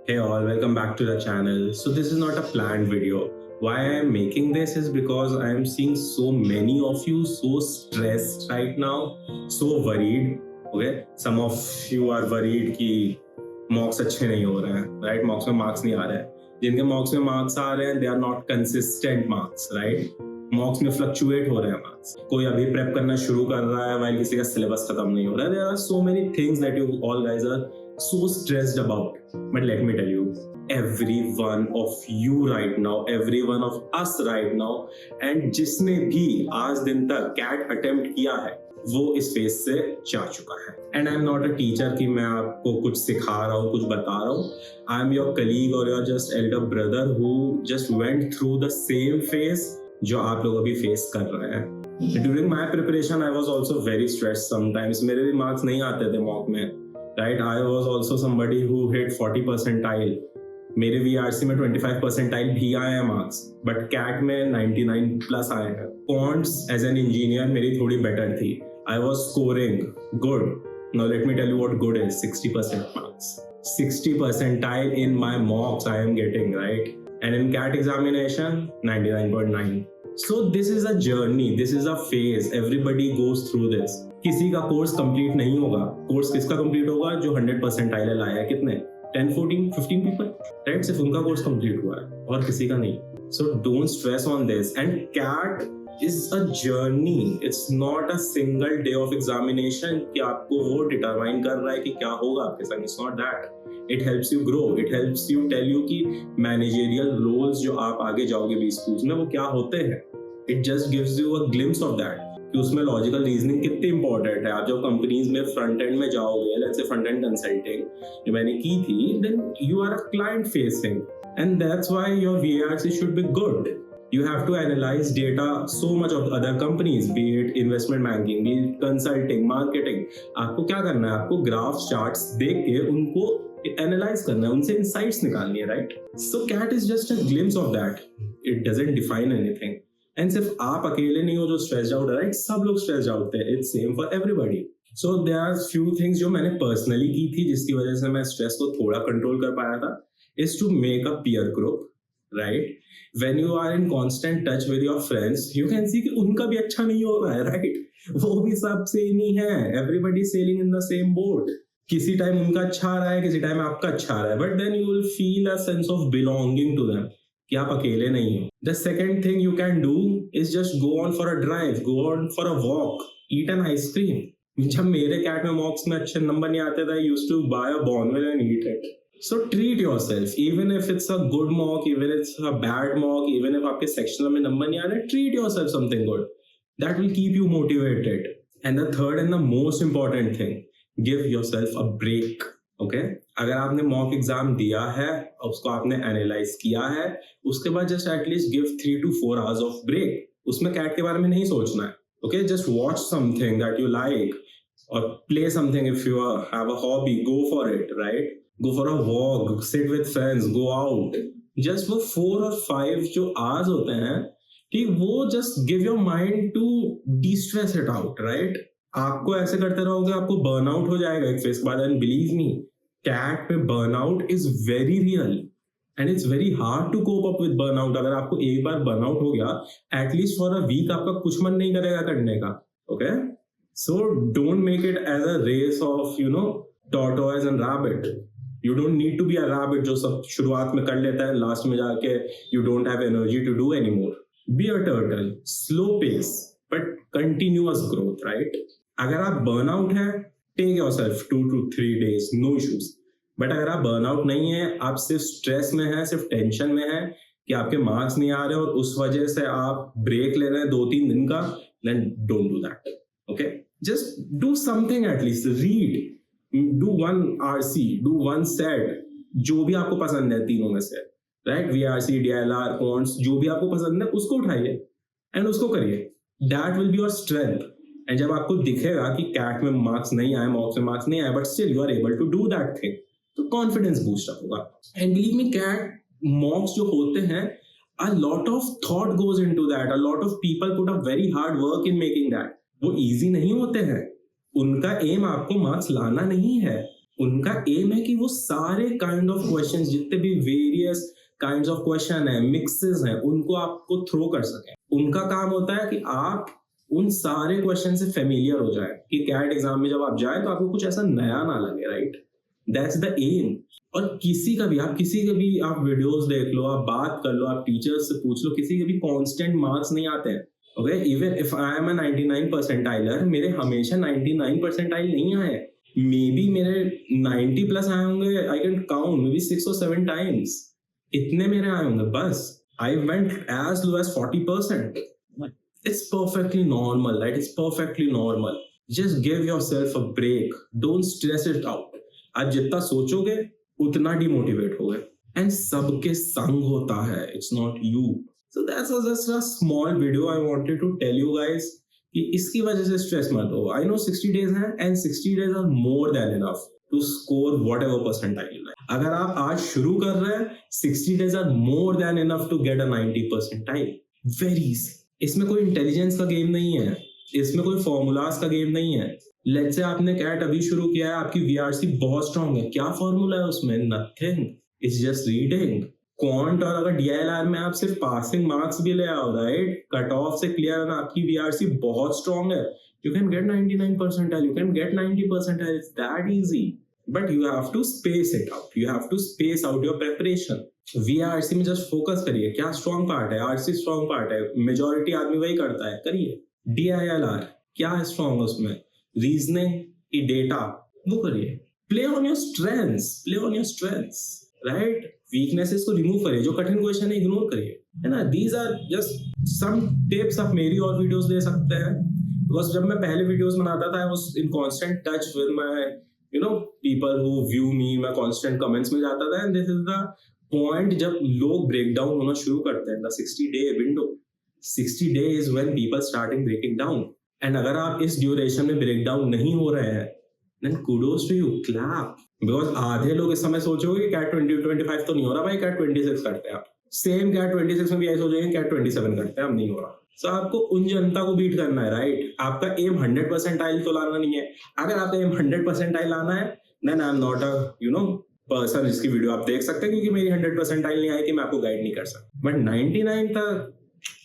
Hey all, welcome back to the channel. So this is not a planned video. Why I am making this is because I am seeing so many of you so stressed right now, so worried. Okay, some of you are worried कि mocks अच्छे नहीं हो रहे हैं, right? Mocks में marks नहीं आ रहे हैं. जिनके mocks में marks आ रहे हैं, they are not consistent marks, right? मॉक्स में फ्लक्चुएट हो रहे हैं मार्क्स. कोई अभी प्रेप करना शुरू कर रहा है वाइल किसी का सिलेबस खत्म नहीं हो रहा है. There are so many things that you all guys are so stressed about. But let me tell you, every one of you right now, every one of us right now, and जिसने भी आज दिन तक cat attempt किया है वो इस phase से जा चुका है. And I am not a teacher कि मैं आपको कुछ सिखा रहा हूँ, कुछ बता रहा हूँ. आई एम योर कलीग और your just Elder brother who just went through the same phase जो आप लोग अभी फेस कर रहे हैं. During my preparation I was also very stressed sometimes. मेरे भी मार्क्स नहीं आते थे मॉक में, right? I was also somebody who hit 40 percentile. मेरे VRC में 25 percentile भी आए हैं मार्क्स, बट कैट में 99 प्लस आए हैं. क्वांट्स एज एन इंजीनियर मेरी थोड़ी बेटर थी. I was scoring good. Now let me tell you what good is. 60% marks, 60 percentile in my mocks I am getting, right? And in CAT examination 99.9. So this is a journey, this is a phase. Everybody goes through this. किसी का course complete नहीं होगा. Course किसका complete होगा? जो 100 percentile लाया है. कितने? 10, 14, 15 पीपल, राइट? सिर्फ उनका कोर्स कंप्लीट हुआ है और किसी का नहीं. So don't stress on this. And CAT is a journey. It's not a single day of examination कि आपको वो डिटरमाइन कर रहा है कि क्या होगा आपके संग. It's not that. It helps you grow. It helps you tell you कि managerial roles जो आप आगे जाओगे भी स्कूल्स में वो क्या होते हैं. It just gives you a glimpse of that कि उसमें लॉजिकल रीजनिंग कितनी इंपॉर्टेंट है. आप जब कंपनीज में फ्रंट एंड में जाओगे, let's say front end consulting जो मैंने की थी, then you are a client facing and that's why your VRC should be good. You have to analyze data so much of other companies, be it investment banking, be it consulting, marketing. आपको क्या करना है? आपको graphs, charts देख के उनको analyse करना है, उनसे इंसाइट्स निकालनी है, right? So CAT is just a glimpse of that. It doesn't define anything. And सिर्फ आप अकेले नहीं हो जो स्ट्रेस्ड आउट है, राइट? सब लोग स्ट्रेस्ड आउट थे. It's same for everybody. So there are few things जो मैंने पर्सनली की थी जिसकी वजह से मैं स्ट्रेस को थोड़ा कंट्रोल कर पाया था. Is to make a peer group, right? When you are in constant touch with your friends, you can see कि उनका भी अच्छा नहीं हो रहा है, right? वो भी सब सेम ही है. Everybody sailing in the same boat. किसी टाइम उनका अच्छा आ रहा है, किसी टाइम आपका अच्छा आ रहा है, but then you will feel a sense of belonging to them कि आप अकेले नहीं हो. The second thing you can do is just go on for a drive, go on for a walk, eat an ice cream. जब मेरे cat में मॉक्स में अच्छे नंबर नहीं आते थे, I used to buy a Bonville and eat it. So treat yourself, even if it's a good mock, even if it's a bad mock, even if आपके sectional में नंबर नहीं आ रहे, treat yourself something good. That will keep you motivated. And the third and the most important thing, give yourself a break. Okay? अगर आपने mock exam दिया है, उसको आपने एनालाइज किया है, उसके बाद just at least give 3 to 4 hours of break. उसमें कैट के बारे में नहीं सोचना है. Okay? Just watch something that you like or play something if you have a hobby. Go for it, right? Go for a walk, sit with friends, go out. Just वो 4 or 5 जो hours होते हैं कि वो just give your mind to de-stress it out, right? आपको ऐसे करते रहोगे आपको burnout हो जाएगा एक फेस के बाद. And believe me, CAT में burnout is very real and it's very hard to cope up with burnout. अगर आपको एक बार burnout हो गया, at least for a week आपका कुछ मन नहीं करेगा करने का. Okay? So don't make it as a race of, tortoise and rabbit. You don't need to be a rabbit जो सब शुरुआत में कर लेता है, लास्ट में जाके you don't have energy to do anymore. Be a turtle, slow pace but continuous growth, right? अगर आप burnout है, take yourself 2 to 3 days, no issues. But अगर आप burnout नहीं है, आप सिर्फ stress में है, सिर्फ tension में है कि आपके marks नहीं आ रहे और उस वजह से आप break ले रहे हैं 2-3 दिन का, then don't do that. Okay? Just do something at least. Read. Do one RC, do one set, जो भी आपको पसंद है तीनों में से, राइट? VRC, DLR, quants, जो भी आपको पसंद है उसको उठाइए एंड उसको करिए. That will be your strength. And जब आपको दिखेगा कि कैट में मार्क्स नहीं आए, मॉक्स में मार्क्स नहीं आए, but still you are able to do that thing, तो कॉन्फिडेंस बूस्ट अप होगा. And believe me, CAT mocks जो होते हैं, a lot of thought goes into that. A lot of people put a very hard work in making that. वो easy नहीं होते हैं. उनका एम आपको मार्क्स लाना नहीं है, उनका एम है कि वो सारे काइंड ऑफ क्वेश्चंस, जितने भी वेरियस काइंड्स ऑफ क्वेश्चन है, मिक्सेस हैं, उनको आपको थ्रो कर सकें। उनका काम होता है कि आप उन सारे क्वेश्चन से फेमिलियर हो जाए, कि कैट एग्जाम में जब आप जाए तो आपको कुछ ऐसा नया ना लगे, राइट? That's the M. और किसी का भी आप वीडियोस देख लो, आप बात कर लो, आप टीचर्स से पूछ लो, किसी के भी कांस्टेंट मार्क्स नहीं आते हैं। Okay, even if I am a 99 परसेंटाइलर, मेरे हमेशा 99 परसेंटाइल नहीं आए, मे बी मेरे 90 प्लस आए होंगे, I can count maybe 6 or 7 times, इतने मेरे आए होंगे बस। I went as low as 40%. It's perfectly normal, right? It's perfectly normal. Just give yourself a break. Don't stress it out. आज जितना सोचोगे उतना डिमोटिवेट होगे, एंड सबके संग होता है, it's not you. So that's just a small video I wanted to tell you guys कि इसकी वजह से स्ट्रेस मत हो। आई नो 60 डेज हैं, and 60 days are more than enough to score whatever percentile you like. अगर आप आज शुरू कर रहे हैं, 60 days are more than enough to get a 90 percentile. Very easy. इसमें कोई इंटेलिजेंस का गेम नहीं है, इसमें कोई फॉर्मूलाज का गेम नहीं है। लेट्स से आपने कैट अभी शुरू किया है, आपकी वीआरसी बहुत स्ट्रांग है, क्या फॉर्मूला है उसमें? Nothing, it's just reading. Quant और अगर डीआईएलआर में आप सिर्फ पासिंग मार्क्स भी ले आओ, राइट, कट ऑफ से क्लियर होना, आपकी वीआरसी बहुत स्ट्रांग है, you can get 99 percentile, you can get 90 percentile, it's that easy. But you have to space it out, you have to space out your preparation. VRC में just focus करिए, क्या strong part है, RC strong part है, majority आदमी वही करता है, करिए। DILR क्या है स्ट्रॉन्ग उसमें, रीजनिंग की डेटा, वो करिए। Play on your strengths, play on your strengths, right? Weaknesses को रिमूव करिए, जो कठिन क्वेश्चन है इग्नोर करिए, है ना? These are just some tips. आप मेरी और वीडियोस दे सकते हैं, बिकॉज जब मैं पहले वीडियोस बनाता था, I was in constant touch with my people who view me, मैं कांस्टेंट कमेंट्स में जाता था, and this is the point जब लोग ब्रेक डाउन होना शुरू करते हैं, the 60-day window. 60 day is when people starting breaking down, and अगर आप इस ड्यूरेशन में ब्रेक डाउन नहीं हो रहे हैं, then kudos to you, clap. Because आधे लोग इस समय सोचोगे कि कैट 20-25 तो नहीं हो रहा भाई, कैट 26 करते हैं आप। सेम कैट 26 में भी ऐसे सोचेंगे कैट 27 करते हैं, अब नहीं हो रहा। सो आपको उन जनता को बीट करना है, राइट? आपका एम 100 परसेंटाइल तो लाना नहीं है। अगर आपका एम 100 परसेंटाइल लाना है, then I am not a person जिसकी वीडियो आप देख सकते हैं, क्योंकि मेरी 100 परसेंटाइल नहीं आई कि मैं आपको गाइड नहीं कर सकता। बट 99 तक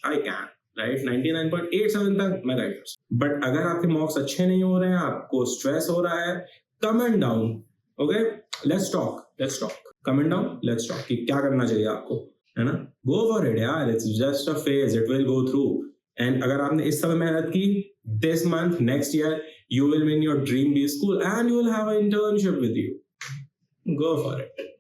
आई कैन, राइट? 99.87 तक मैं गाइड कर सकता। बट अगर आपके मार्क्स अच्छे नहीं हो रहे हैं, आपको स्ट्रेस हो रहा है, comment down, okay? Let's talk, comment down, let's talk कि क्या करना चाहिए आपको, है ना? गो फॉर इट यार, it's just a phase, it will go through. And अगर आपने इस समय मेहनत की, this month, next year you will win your dream B school and you will have an internship with you. Go for it.